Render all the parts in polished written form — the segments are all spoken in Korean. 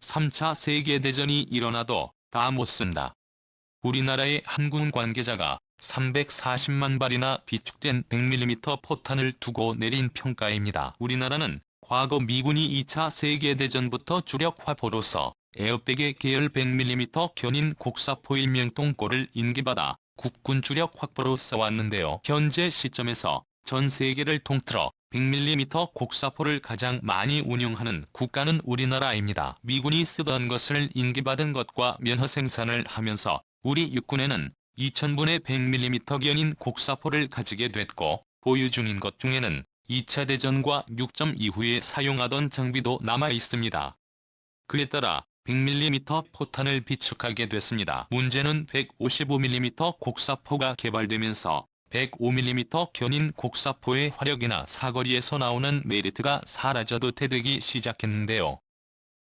3차 세계대전이 일어나도 다 못쓴다. 우리나라의 한군 관계자가 340만 발이나 비축된 100mm 포탄을 두고 내린 평가입니다. 우리나라는 과거 미군이 2차 세계대전부터 주력 화포로서 에어백의 계열 100mm 견인 곡사포 일명통꼴을 인기받아 국군 주력 화포로 써왔는데요. 현재 시점에서 전 세계를 통틀어 100mm 곡사포를 가장 많이 운용하는 국가는 우리나라입니다. 미군이 쓰던 것을 인기받은 것과 면허 생산을 하면서 우리 육군에는 2000분의 100mm 견인 곡사포를 가지게 됐고, 보유 중인 것 중에는 2차 대전과 6점 이후에 사용하던 장비도 남아 있습니다. 그에 따라 100mm 포탄을 비축하게 됐습니다. 문제는 155mm 곡사포가 개발되면서 105mm 견인 곡사포의 화력이나 사거리에서 나오는 메리트가 사라져도 되기 시작했는데요.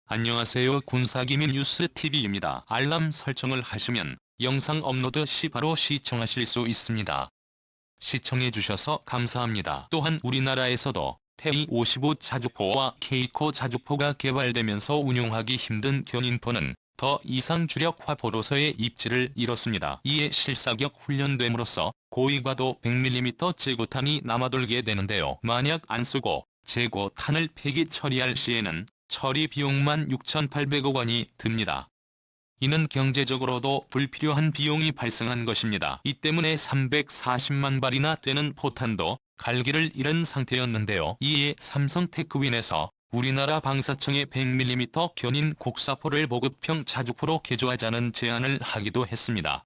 안녕하세요. 군사기밀 뉴스TV입니다. 알람 설정을 하시면 영상 업로드 시 바로 시청하실 수 있습니다. 시청해주셔서 감사합니다. 또한 우리나라에서도 T-55 자주포와 K-코 자주포가 개발되면서 운용하기 힘든 견인포는 더 이상 주력 화포로서의 입지를 잃었습니다. 이에 실사격 훈련됨으로써 고위과도 100mm 재고탄이 남아돌게 되는데요. 만약 안 쓰고 재고탄을 폐기 처리할 시에는 처리 비용만 6,800억 원이 듭니다. 이는 경제적으로도 불필요한 비용이 발생한 것입니다. 이 때문에 340만 발이나 되는 포탄도 갈기를 잃은 상태였는데요. 이에 삼성테크윈에서 우리나라 방사청에 100mm 견인 곡사포를 보급형 자주포로 개조하자는 제안을 하기도 했습니다.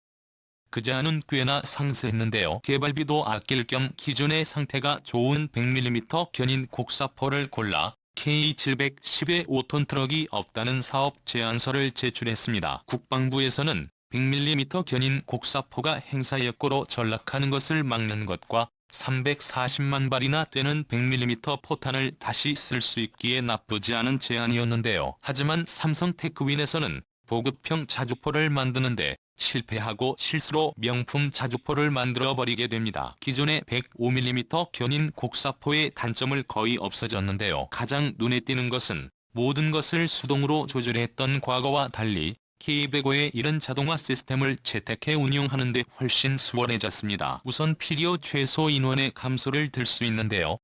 그 제안은 꽤나 상세했는데요. 개발비도 아낄 겸 기존의 상태가 좋은 100mm 견인 곡사포를 골라 K710의 5톤 트럭이 없다는 사업 제안서를 제출했습니다. 국방부에서는 100mm 견인 곡사포가 행사여고로 전락하는 것을 막는 것과 340만 발이나 되는 100mm 포탄을 다시 쓸 수 있기에 나쁘지 않은 제안이었는데요. 하지만 삼성테크윈에서는 보급형 자주포를 만드는데 실패하고 실수로 명품 자주포를 만들어버리게 됩니다. 기존의 105mm 견인 곡사포의 단점을 거의 없어졌는데요. 가장 눈에 띄는 것은 모든 것을 수동으로 조절했던 과거와 달리 K105의 이런 자동화 시스템을 채택해 운용하는 데 훨씬 수월해졌습니다. 우선 필요 최소 인원의 감소를 들 수 있는데요.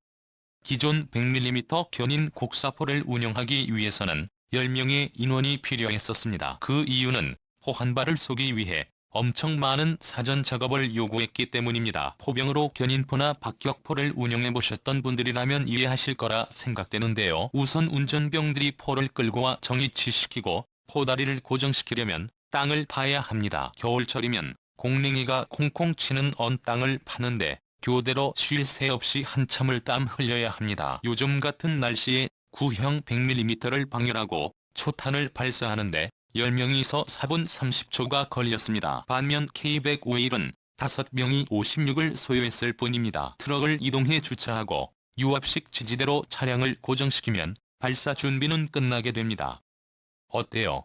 기존 100mm 견인 곡사포를 운용하기 위해서는 10명의 인원이 필요했었습니다. 그 이유는 포 한 발을 쏘기 위해 엄청 많은 사전 작업을 요구했기 때문입니다. 포병으로 견인포나 박격포를 운용해보셨던 분들이라면 이해하실 거라 생각되는데요. 우선 운전병들이 포를 끌고 와 정위치시키고 포다리를 고정시키려면 땅을 파야 합니다. 겨울철이면 공랭이가 콩콩 치는 언 땅을 파는데 교대로 쉴 새 없이 한참을 땀 흘려야 합니다. 요즘 같은 날씨에 구형 100mm를 방열하고 초탄을 발사하는데 10명이서 4분 30초가 걸렸습니다. 반면 K105은 5명이 56을 소요했을 뿐입니다. 트럭을 이동해 주차하고 유압식 지지대로 차량을 고정시키면 발사 준비는 끝나게 됩니다. 어때요?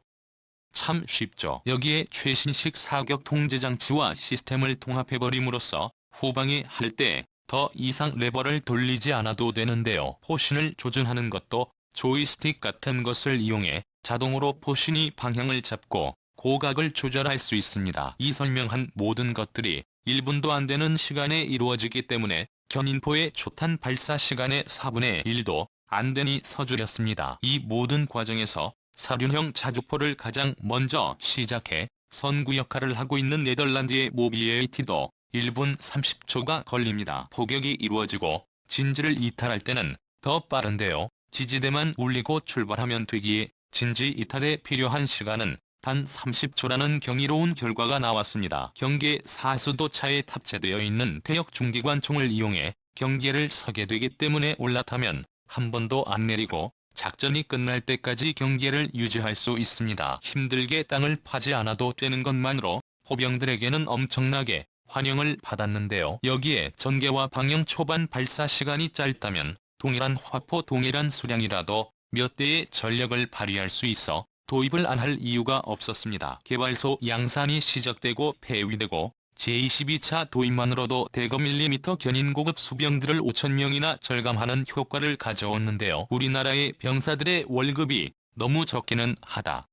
참 쉽죠. 여기에 최신식 사격 통제 장치와 시스템을 통합해버림으로써 후방에 할 때 더 이상 레버를 돌리지 않아도 되는데요. 포신을 조준하는 것도 조이스틱 같은 것을 이용해 자동으로 포신이 방향을 잡고 고각을 조절할 수 있습니다. 이 설명한 모든 것들이 1분도 안 되는 시간에 이루어지기 때문에 견인포의 초탄 발사 시간의 4분의 1도 안 되니 서두렸습니다. 이 모든 과정에서 사륜형 자주포를 가장 먼저 시작해 선구 역할을 하고 있는 네덜란드의 모비에이티도 1분 30초가 걸립니다. 포격이 이루어지고 진지를 이탈할 때는 더 빠른데요. 지지대만 울리고 출발하면 되기에 진지 이탈에 필요한 시간은 단 30초라는 경이로운 결과가 나왔습니다. 경계 사수도차에 탑재되어 있는 대역 중기관총을 이용해 경계를 서게 되기 때문에 올라타면 한 번도 안 내리고 작전이 끝날 때까지 경계를 유지할 수 있습니다. 힘들게 땅을 파지 않아도 되는 것만으로 포병들에게는 엄청나게 환영을 받았는데요. 여기에 전개와 방영 초반 발사 시간이 짧다면 동일한 화포 동일한 수량이라도 몇 대의 전력을 발휘할 수 있어 도입을 안 할 이유가 없었습니다. 개발소 양산이 시작되고 폐위되고 제22차 도입만으로도 대거 밀리미터 견인 고급 수병들을 5,000명이나 절감하는 효과를 가져왔는데요. 우리나라의 병사들의 월급이 너무 적기는 하다.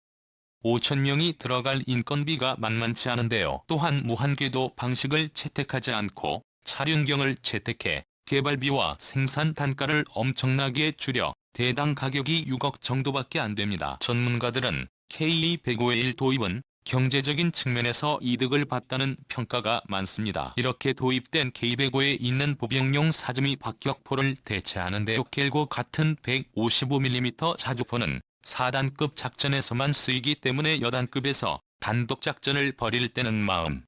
5,000명이 들어갈 인건비가 만만치 않은데요. 또한 무한궤도 방식을 채택하지 않고 차륜경을 채택해 개발비와 생산 단가를 엄청나게 줄여 대당 가격이 6억 정도밖에 안 됩니다. 전문가들은 K105의 도입은 경제적인 측면에서 이득을 봤다는 평가가 많습니다. 이렇게 도입된 K105에 있는 보병용 사주미 박격포를 대체하는 데 족겔고 같은 155mm 자주포는 4단급 작전에서만 쓰이기 때문에 여단급에서 단독 작전을 벌일 때는 마음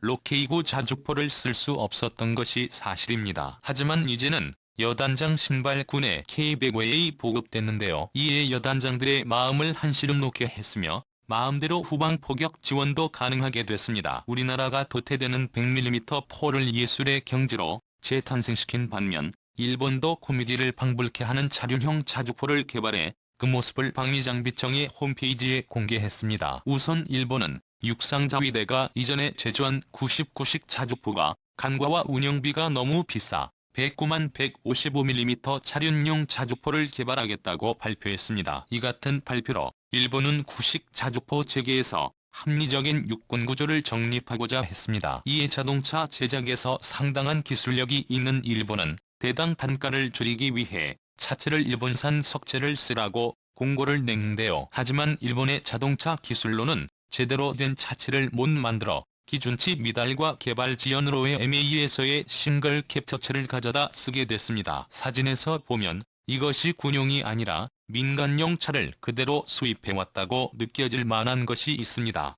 K2 자주포를 쓸 수 없었던 것이 사실입니다. 하지만 이제는 여단장 신발군에 K105에 보급됐는데요. 이에 여단장들의 마음을 한시름 놓게 했으며 마음대로 후방 포격 지원도 가능하게 됐습니다. 우리나라가 도태되는 100mm 포를 예술의 경지로 재탄생시킨 반면 일본도 코미디를 방불케 하는 차륜형 자주포를 개발해 그 모습을 방위장비청의 홈페이지에 공개했습니다. 우선 일본은 육상자위대가 이전에 제조한 99식 자주포가 간과와 운영비가 너무 비싸 109만 155mm 차륜용 자주포를 개발하겠다고 발표했습니다. 이 같은 발표로 일본은 9식 자주포 체계에서 합리적인 육군 구조를 정립하고자 했습니다. 이에 자동차 제작에서 상당한 기술력이 있는 일본은 대당 단가를 줄이기 위해 차체를 일본산 석체를 쓰라고 공고를 냈는데요. 하지만 일본의 자동차 기술로는 제대로 된 차체를 못 만들어 기준치 미달과 개발 지연으로의 MA에서의 싱글 캡처체를 가져다 쓰게 됐습니다. 사진에서 보면 이것이 군용이 아니라 민간용 차를 그대로 수입해왔다고 느껴질 만한 것이 있습니다.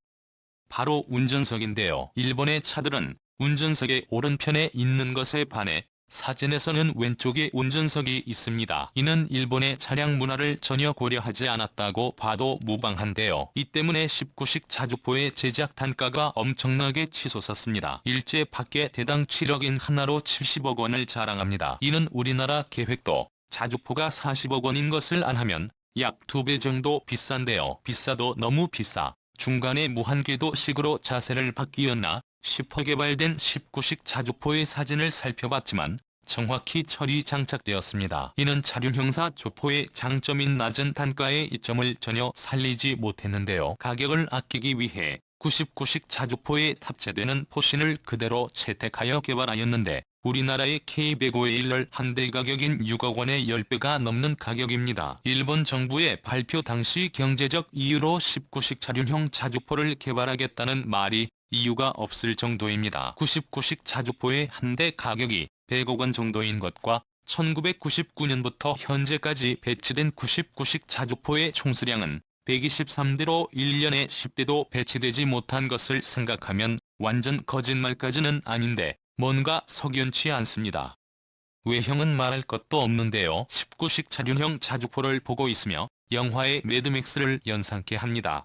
바로 운전석인데요. 일본의 차들은 운전석의 오른편에 있는 것에 반해 사진에서는 왼쪽에 운전석이 있습니다. 이는 일본의 차량 문화를 전혀 고려하지 않았다고 봐도 무방한데요. 이 때문에 19식 자주포의 제작 단가가 엄청나게 치솟았습니다. 일제 밖에 대당 7억인 하나로 70억 원을 자랑합니다. 이는 우리나라 계획도 자주포가 40억 원인 것을 안하면 약 2배 정도 비싼데요. 비싸도 너무 비싸. 중간에 무한궤도식으로 자세를 바뀌었나 싶어 개발된 19식 자주포의 사진을 살펴봤지만 정확히 철이 장착되었습니다. 이는 차륜형사 조포의 장점인 낮은 단가의 이점을 전혀 살리지 못했는데요. 가격을 아끼기 위해 99식 자주포에 탑재되는 포신을 그대로 채택하여 개발하였는데 우리나라의 K105의 1열 한 대 가격인 6억 원의 10배가 넘는 가격입니다. 일본 정부의 발표 당시 경제적 이유로 19식 차륜형 자주포를 개발하겠다는 말이 이유가 없을 정도입니다. 99식 자주포의 한 대 가격이 100억 원 정도인 것과 1999년부터 현재까지 배치된 99식 자주포의 총수량은 123대로 1년에 10대도 배치되지 못한 것을 생각하면 완전 거짓말까지는 아닌데 뭔가 석연치 않습니다. 외형은 말할 것도 없는데요. 19식 차륜형 자주포를 보고 있으며 영화의 매드맥스를 연상케 합니다.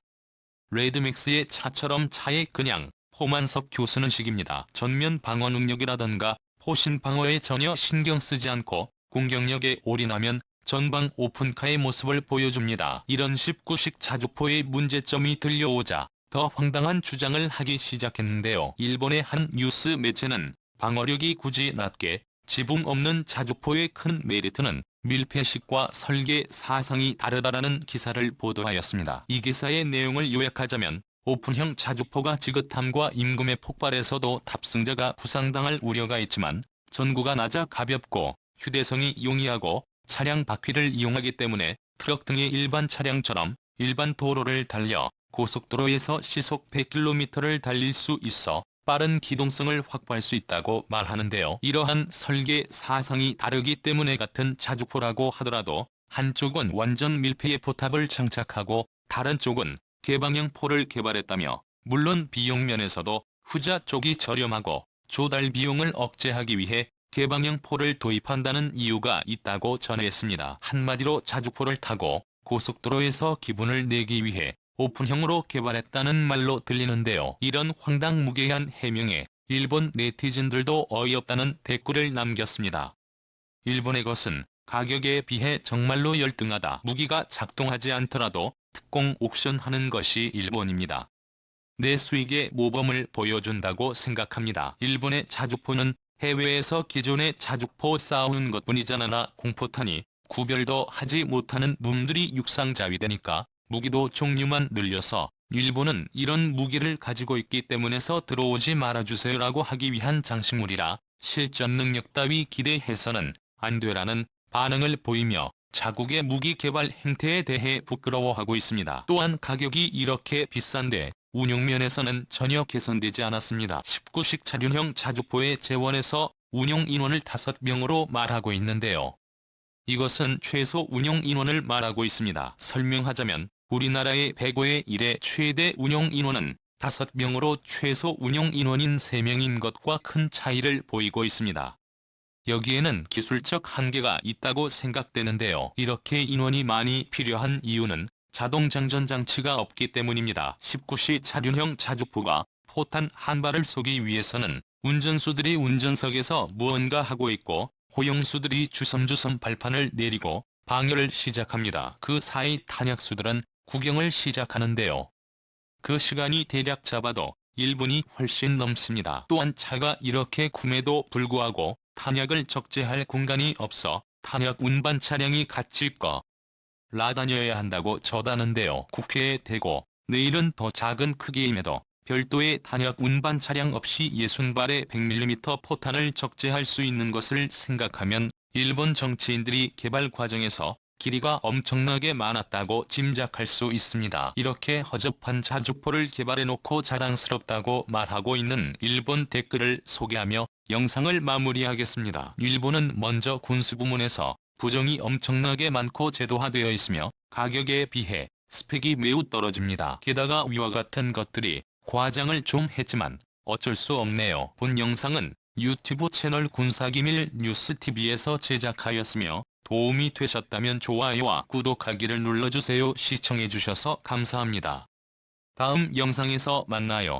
매드맥스의 차처럼 차에 그냥 포만석 교수는 식입니다. 전면 방어 능력이라던가 포신 방어에 전혀 신경 쓰지 않고 공격력에 올인하면 전방 오픈카의 모습을 보여줍니다. 이런 19식 자주포의 문제점이 들려오자 더 황당한 주장을 하기 시작했는데요. 일본의 한 뉴스 매체는 방어력이 굳이 낮게 지붕 없는 자주포의 큰 메리트는 밀폐식과 설계 사상이 다르다라는 기사를 보도하였습니다. 이 기사의 내용을 요약하자면 오픈형 자주포가 지긋함과 임금의 폭발에서도 탑승자가 부상당할 우려가 있지만 전구가 낮아 가볍고 휴대성이 용이하고 차량 바퀴를 이용하기 때문에 트럭 등의 일반 차량처럼 일반 도로를 달려 고속도로에서 시속 100km를 달릴 수 있어 빠른 기동성을 확보할 수 있다고 말하는데요. 이러한 설계 사상이 다르기 때문에 같은 자주포라고 하더라도 한쪽은 완전 밀폐의 포탑을 장착하고 다른 쪽은 개방형 포를 개발했다며 물론 비용 면에서도 후자 쪽이 저렴하고 조달 비용을 억제하기 위해 개방형 포를 도입한다는 이유가 있다고 전했습니다. 한마디로 자주포를 타고 고속도로에서 기분을 내기 위해 오픈형으로 개발했다는 말로 들리는데요. 이런 황당무계한 해명에 일본 네티즌들도 어이없다는 댓글을 남겼습니다. 일본의 것은 가격에 비해 정말로 열등하다. 무기가 작동하지 않더라도 특공 옥션하는 것이 일본입니다. 내 수익의 모범을 보여준다고 생각합니다. 일본의 자주포는 해외에서 기존의 자주포 쌓아오는 것뿐이잖아. 공포탄이 구별도 하지 못하는 놈들이 육상자위대니까 무기도 종류만 늘려서 일본은 이런 무기를 가지고 있기 때문에서 들어오지 말아주세요라고 하기 위한 장식물이라 실전 능력 따위 기대해서는 안 되라는 반응을 보이며 자국의 무기 개발 행태에 대해 부끄러워하고 있습니다. 또한 가격이 이렇게 비싼데 운용 면에서는 전혀 개선되지 않았습니다. 19식 차륜형 자주포의 재원에서 운용 인원을 5명으로 말하고 있는데요. 이것은 최소 운용 인원을 말하고 있습니다. 설명하자면 우리나라의 105의 1의 최대 운용 인원은 5명으로 최소 운용 인원인 3명인 것과 큰 차이를 보이고 있습니다. 여기에는 기술적 한계가 있다고 생각되는데요. 이렇게 인원이 많이 필요한 이유는 자동장전 장치가 없기 때문입니다. 19시 차륜형 자주포가 포탄 한 발을 쏘기 위해서는 운전수들이 운전석에서 무언가 하고 있고 호용수들이 주섬주섬 발판을 내리고 방열을 시작합니다. 그 사이 탄약수들은 구경을 시작하는데요. 그 시간이 대략 잡아도 1분이 훨씬 넘습니다. 또한 차가 이렇게 굼에도 불구하고 탄약을 적재할 공간이 없어 탄약 운반 차량이 갇힐 거라 다녀야 한다고 저다는데요. 국회에 대고 내일은 더 작은 크기임에도 별도의 탄약 운반 차량 없이 60발의 100mm 포탄을 적재할 수 있는 것을 생각하면 일본 정치인들이 개발 과정에서 길이가 엄청나게 많았다고 짐작할 수 있습니다. 이렇게 허접한 자주포를 개발해놓고 자랑스럽다고 말하고 있는 일본 댓글을 소개하며 영상을 마무리하겠습니다. 일본은 먼저 군수부문에서 부정이 엄청나게 많고 제도화되어 있으며 가격에 비해 스펙이 매우 떨어집니다. 게다가 위와 같은 것들이 과장을 좀 했지만 어쩔 수 없네요. 본 영상은 유튜브 채널 군사기밀 뉴스TV에서 제작하였으며 도움이 되셨다면 좋아요와 구독하기를 눌러주세요. 시청해주셔서 감사합니다. 다음 영상에서 만나요.